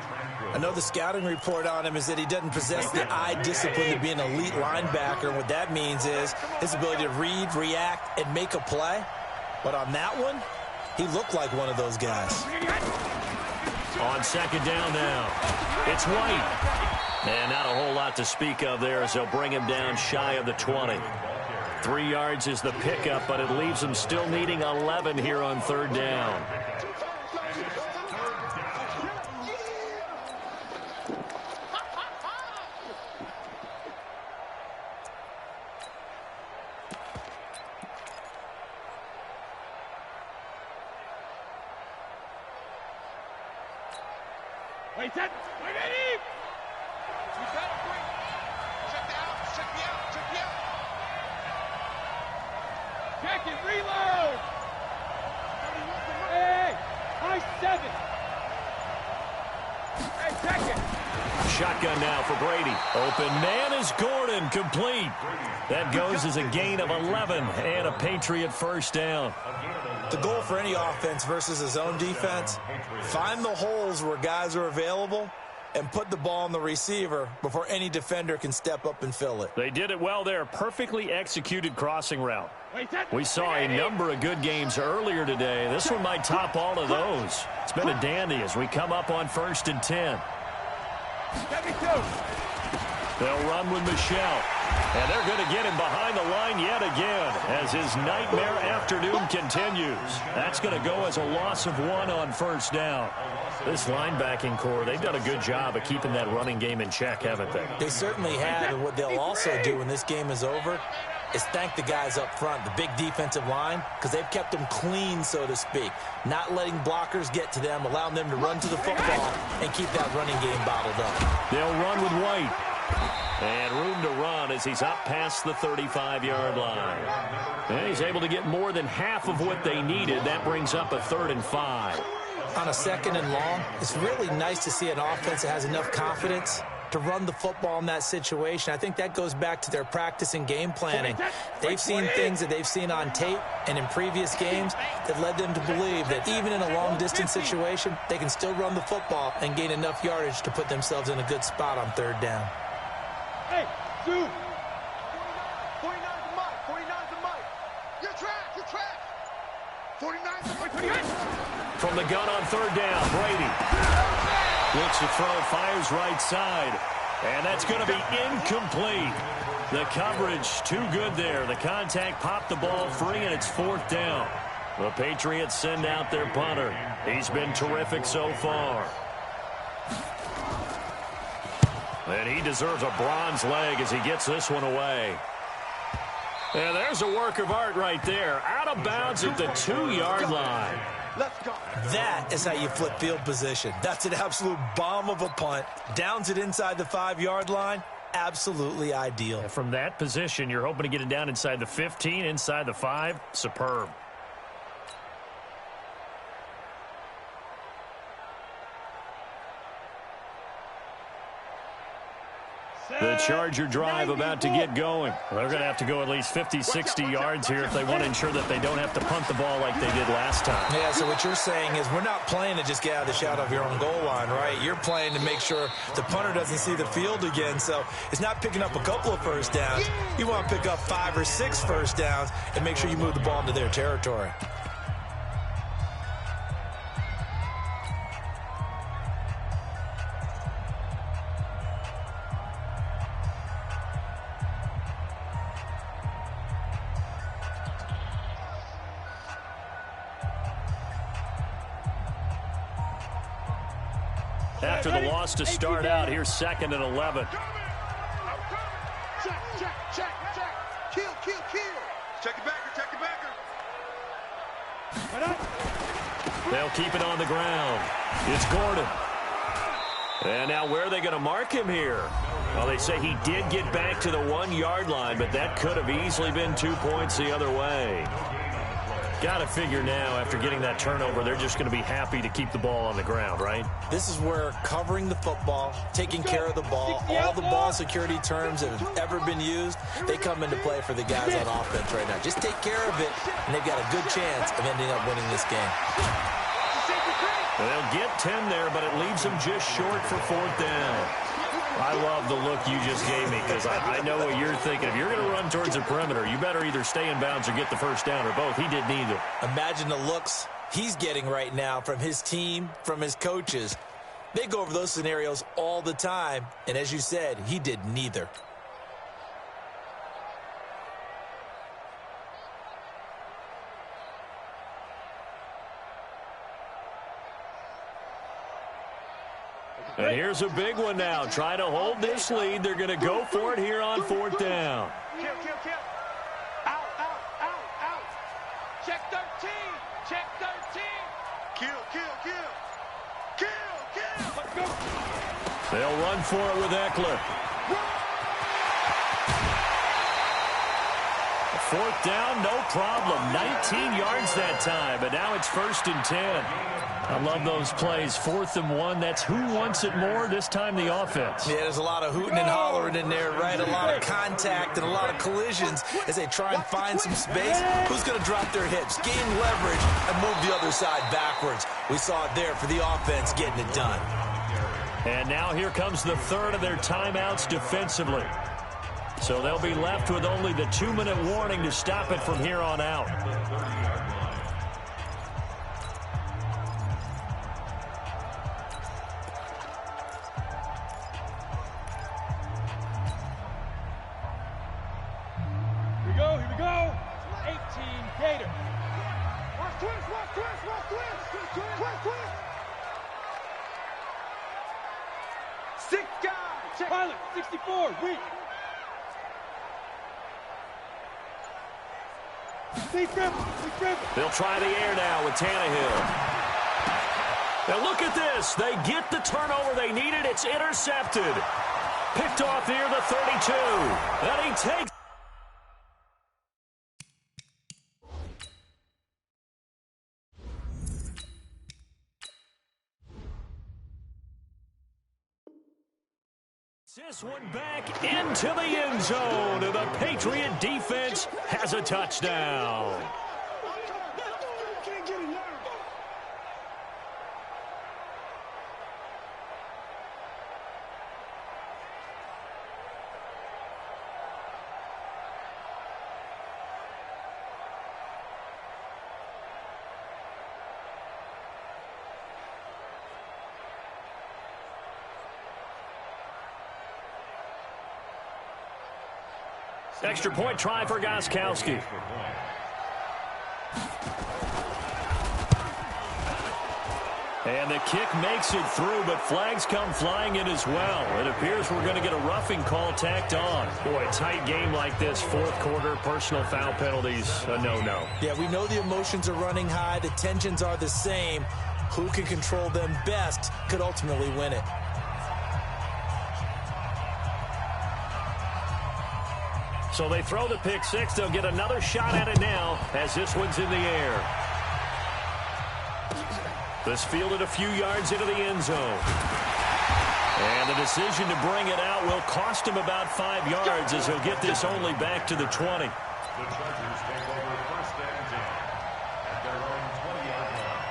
I know the scouting report on him is that he doesn't possess the eye discipline to be an elite linebacker. And what that means is his ability to read, react, and make a play. But on that one, he looked like one of those guys. On second down now, it's White. And not a whole lot to speak of there as they'll bring him down shy of the 20. 3 yards is the pickup, but it leaves them still needing 11 here on third down. Wait, set. Wait, ready. We got it, quick. Check the out. Check the out. Check the out. Check it. Reload. Hey, high 7. Hey, check it. Shotgun now for Brady. Open man is Gordon, complete. That goes as a gain of 11 and a Patriot first down. The goal for any offense versus his own defense, find the holes where guys are available and put the ball on the receiver before any defender can step up and fill it. They did it well there. Perfectly executed crossing route. We saw a number of good games earlier today. This one might top all of those. It's been a dandy as we come up on 1st and 10. They'll run with Michelle. And they're going to get him behind the line yet again as his nightmare afternoon continues. That's going to go as a loss of 1 on first down. This linebacking core, they've done a good job of keeping that running game in check, haven't they? They certainly have, and what they'll also do when this game is over is thank the guys up front, the big defensive line, because they've kept them clean, so to speak. Not letting blockers get to them, allowing them to run to the football and keep that running game bottled up. They'll run with White. And room to run as he's up past the 35-yard line. And he's able to get more than half of what they needed. That brings up a 3rd and 5. on a 2nd and long, it's really nice to see an offense that has enough confidence to run the football in that situation. I think that goes back to their practice and game planning. They've seen things that they've seen on tape and in previous games that led them to believe that even in a long-distance situation, they can still run the football and gain enough yardage to put themselves in a good spot on 3rd down. Hey, Sue! 49's the mic, 49's the mic. Your track. 49's the mic. From the gun on 3rd down, Brady. Looks to throw, fires right side. And that's going to be incomplete. The coverage too good there. The contact popped the ball free, and it's 4th down. The Patriots send out their punter. He's been terrific so far. And he deserves a bronze leg as he gets this one away. And there's a work of art right there. Out of bounds at the 2-yard line. Let's go. That is how you flip field position. That's an absolute bomb of a punt. Downs it inside the 5-yard line. Absolutely ideal. And from that position, you're hoping to get it down inside the 15, inside the 5. Superb. The Charger drive about to get going. They're going to have to go at least 50, 60 yards here if they want to ensure that they don't have to punt the ball like they did last time. Yeah, so what you're saying is we're not playing to just get out of the shadow of your own goal line, right? You're playing to make sure the punter doesn't see the field again. So it's not picking up a couple of first downs. You want to pick up 5 or 6 first downs and make sure you move the ball into their territory. After the loss to start out, here's 2nd and 11. Check. Kill. Check it backer. They'll keep it on the ground. It's Gordon. And now where are they going to mark him here? Well, they say he did get back to the 1-yard line, but that could have easily been 2 points the other way. Got to figure now, after getting that turnover, they're just going to be happy to keep the ball on the ground, right? This is where covering the football, taking care of the ball, all the ball security terms that have ever been used, they come into play for the guys on offense right now. Just take care of it, and they've got a good chance of ending up winning this game. They'll get 10 there, but it leaves them just short for 4th down. I love the look you just gave me because I know what you're thinking. If you're going to run towards the perimeter, you better either stay in bounds or get the first down, or both. He did neither. Imagine the looks he's getting right now from his team, from his coaches. They go over those scenarios all the time, and as you said, he did neither. And here's a big one now. Trying to hold this lead. They're going to go for it here on 4th down. Kill. Out. Check 13. Kill. Let's go. They'll run for it with Eckler. 4th down, no problem. 19 yards that time, but now it's 1st and 10. I love those plays. 4th and 1. That's who wants it more. This time the offense. Yeah, there's a lot of hooting and hollering in there, right? A lot of contact and a lot of collisions as they try and find some space. Who's going to drop their hips, gain leverage, and move the other side backwards? We saw it there for the offense getting it done. And now here comes the 3rd of their timeouts defensively. So they'll be left with only the 2-minute warning to stop it from here on out. Here we go. 18 Gator. Watch twist. 6 guys. Pilot, 64, weak. They'll try the air now with Tannehill. Now look at this. They get the turnover they needed. It's intercepted. Picked off near the 32. And he takes This one back into the end zone, and the Patriot defense has a touchdown. Extra point try for Gostkowski. And the kick makes it through, but flags come flying in as well. It appears we're going to get a roughing call tacked on. Boy, a tight game like this, fourth quarter, personal foul penalties, a no-no. Yeah, we know the emotions are running high. The tensions are the same. Who can control them best could ultimately win it. So they throw the pick six. They'll get another shot at it now as this one's in the air. This fielded a few yards into the end zone. And the decision to bring it out will cost him about 5 yards as he'll get this only back to the 20. The Chargers take over first and 10 at their own 20-yard line.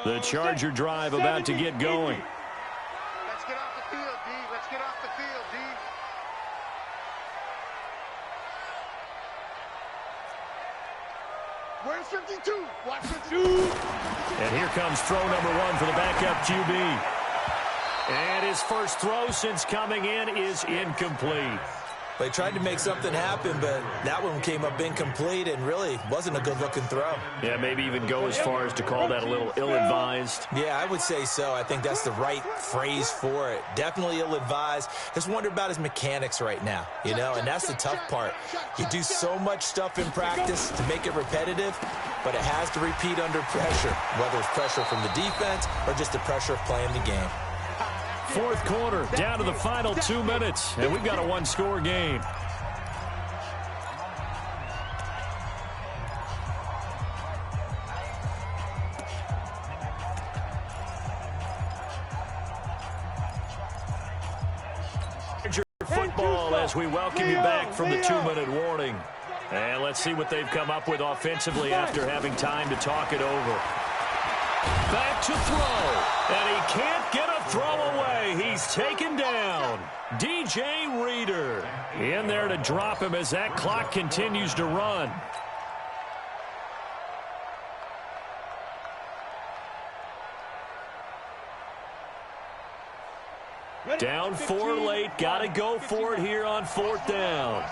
The Charger drive about to get going. Let's get off the field, D. Let's get off the field, D. Where's 52? Watch 52. And here comes throw number one for the backup QB. And his first throw since coming in is incomplete. They tried to make something happen, but that one came up incomplete and really wasn't a good-looking throw. Yeah, maybe even go as far as to call that a little ill-advised. Yeah, I would say so. I think that's the right phrase for it. Definitely ill-advised. Just wonder about his mechanics right now, you know, and that's the tough part. You do so much stuff in practice to make it repetitive, but it has to repeat under pressure, whether it's pressure from the defense or just the pressure of playing the game. Fourth quarter, down to the final 2 minutes, and we've got a one-score game. Football as we welcome you back from the 2-minute warning. And let's see what they've come up with offensively after having time to talk it over. Back to throw, and he can't get a throw away. He's taken down. DJ Reader in there to drop him as that clock continues to run. Down 4 late, got to go for it here on fourth down.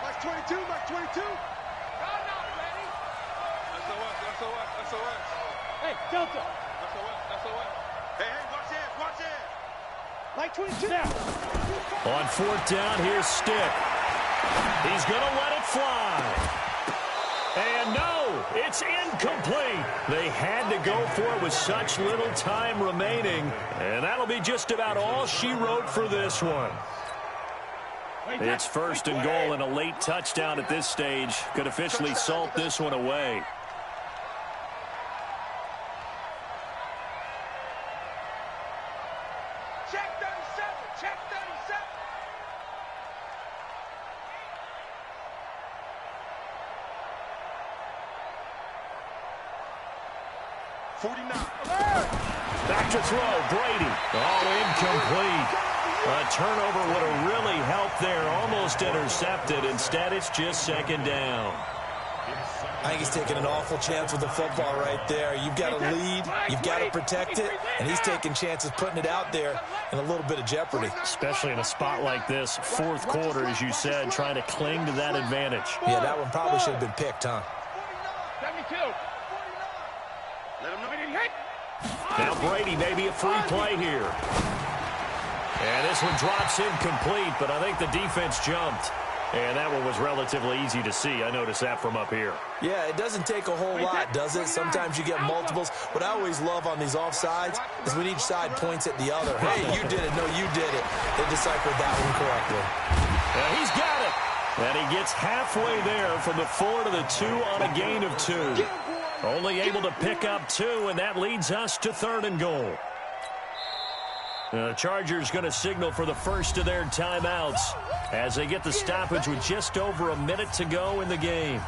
Mark 22, Mark 22. Hey, Delta. Hey, watch it. Like 22. On fourth down, here's Stick. He's going to let it fly. And no, it's incomplete. They had to go for it with such little time remaining. And that'll be just about all she wrote for this one. It's first and goal, and a late touchdown at this stage could officially salt this one away. Check 37. Check 37. 49. Back to throw, Brady. Oh, incomplete. A turnover would have really helped there, almost intercepted. Instead, it's just second down. I think he's taking an awful chance with the football right there. You've got to lead, you've got to protect it, and he's taking chances putting it out there in a little bit of jeopardy. Especially in a spot like this, fourth quarter, as you said, trying to cling to that advantage. Yeah, that one probably should have been picked, huh? 72. Let him know he didn't hit. Now Brady, maybe a free play here. And this one drops incomplete, but I think the defense jumped. And that one was relatively easy to see. I noticed that from up here. Yeah, it doesn't take a whole lot, does it? Sometimes you get multiples. What I always love on these offsides is when each side points at the other. Hey, you did it. No, you did it. They deciphered that one correctly. He's got it. And he gets halfway there from the 4 to the 2 on a gain of 2. Only able to pick up 2, and that leads us to 3rd and goal. The Chargers going to signal for the first of their timeouts as they get the stoppage with just over a minute to go in the game.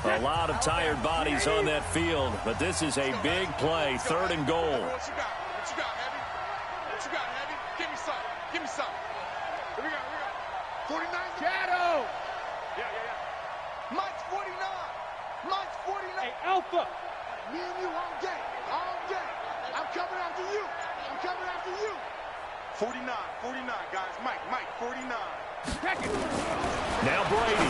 A lot of tired bodies on that field, but this is a big play, 3rd and goal. What you got, Heavy? What you got, Heavy? Give me some. Give me some. Here we go. 49. Shadow. Yeah. Mike's 49. Mike's 49. Hey, Alpha. Me and you all day. I'm coming after you. 49, guys. Mike, 49. Now Brady.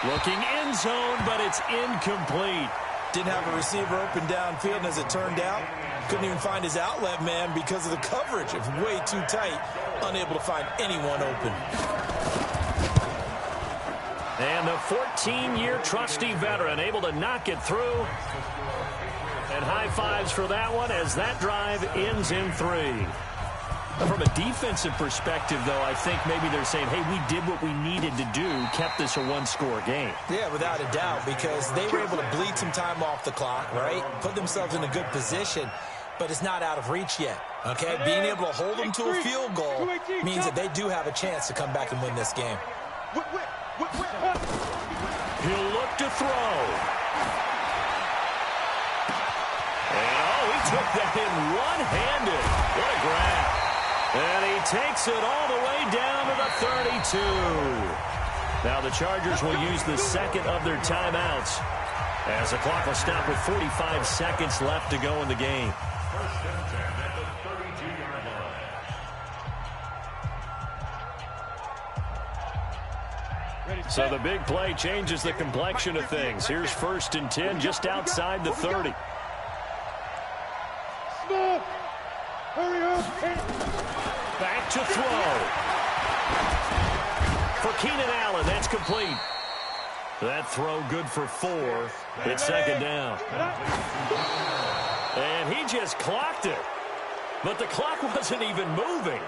Looking end zone, but it's incomplete. Didn't have a receiver open downfield, and as it turned out, couldn't even find his outlet man because of the coverage. It was way too tight, unable to find anyone open. And the 14-year trusty veteran able to knock it through. And high fives for that one as that drive ends in 3. From a defensive perspective, though, I think maybe they're saying, hey, we did what we needed to do, kept this a one-score game. Yeah, without a doubt, because they were able to bleed some time off the clock, right? Put themselves in a good position, but it's not out of reach yet, okay? Being able to hold them to a field goal means that they do have a chance to come back and win this game. He'll look to throw. And, he took that in one-handed. What a grab. And he takes it all the way down to the 32. Now the Chargers will use the second of their timeouts as the clock will stop with 45 seconds left to go in the game. First and 10 at the 32-yard line. So the big play changes the complexion of things. Here's 1st and 10 just outside the 30. Hurry up. Back to throw. For Keenan Allen, that's complete. That throw good for 4. It's 2nd down. And he just clocked it. But the clock wasn't even moving.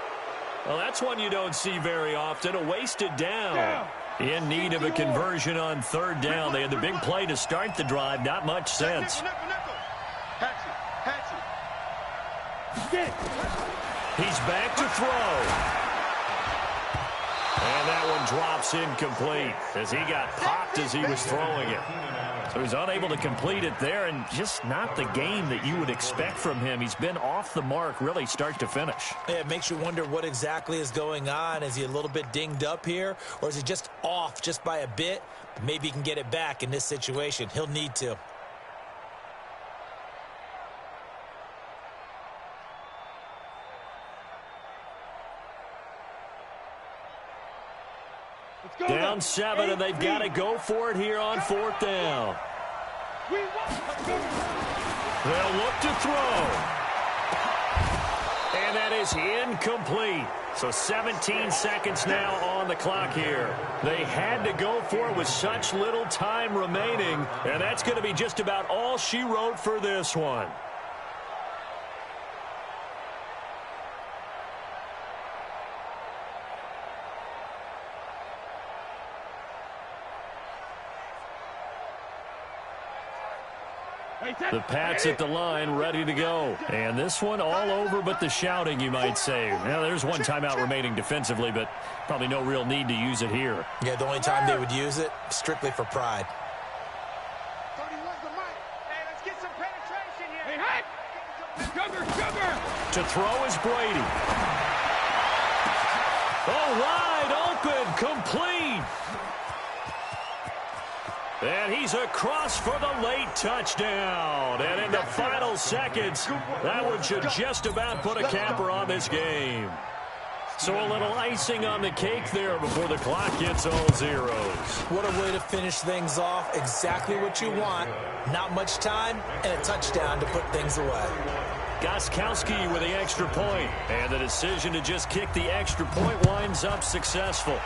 Well, that's one you don't see very often. A wasted down. In need of a conversion on 3rd down. They had the big play to start the drive. Not much sense. He's back to throw. And that one drops incomplete as he got popped as he was throwing it. So he's unable to complete it there, and just not the game that you would expect from him. He's been off the mark really start to finish. Yeah, it makes you wonder what exactly is going on. Is he a little bit dinged up here, or is he just off just by a bit? Maybe he can get it back in this situation. He'll need to. Down 7, and they've got to go for it here on 4th down. They'll look to throw. And that is incomplete. So 17 seconds now on the clock here. They had to go for it with such little time remaining, and that's going to be just about all she wrote for this one. The Pats at the line, ready to go. And this one all over but the shouting, you might say. Now, there's one timeout remaining defensively, but probably no real need to use it here. Yeah, the only time they would use it, strictly for pride. Hey, let's get some penetration here. Hey! Sugar! To throw is Brady. Oh, wide open, complete. And he's across for the late touchdown. And in the final seconds, that one should just about put a capper on this game. So a little icing on the cake there before the clock gets all zeros. What a way to finish things off. Exactly what you want. Not much time and a touchdown to put things away. Gostkowski with the extra point. And the decision to just kick the extra point winds up successful.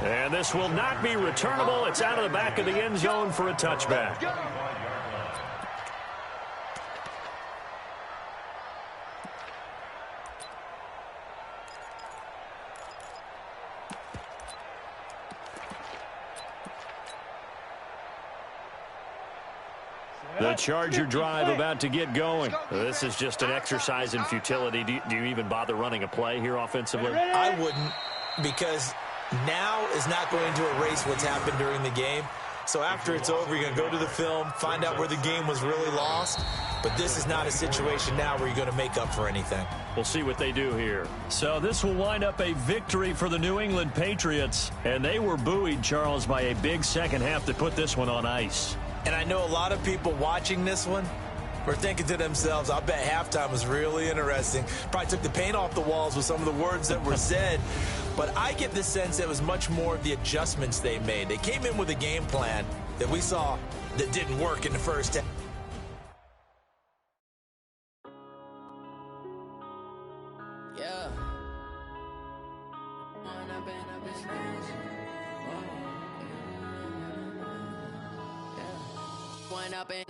And this will not be returnable. It's out of the back of the end zone for a touchback. The Charger drive about to get going. This is just an exercise in futility. Do you even bother running a play here offensively? I wouldn't, because now is not going to erase what's happened during the game. So after it's over, you're going to go to the film, find out where the game was really lost. But this is not a situation now where you're going to make up for anything. We'll see what they do here. So this will wind up a victory for the New England Patriots. And they were buoyed, Charles, by a big second half that put this one on ice. And I know a lot of people watching this one were thinking to themselves, I bet halftime was really interesting. Probably took the paint off the walls with some of the words that were said. But I get the sense it was much more of the adjustments they made. They came in with a game plan that we saw that didn't work in the first half. Yeah.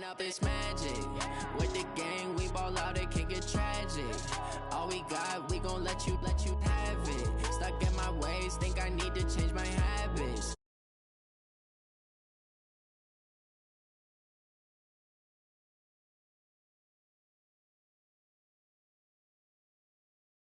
Up this magic with the gang, we ball out, it can get tragic. All we got, we gon' let you have it. Stuck in my ways, think I need to change my habits.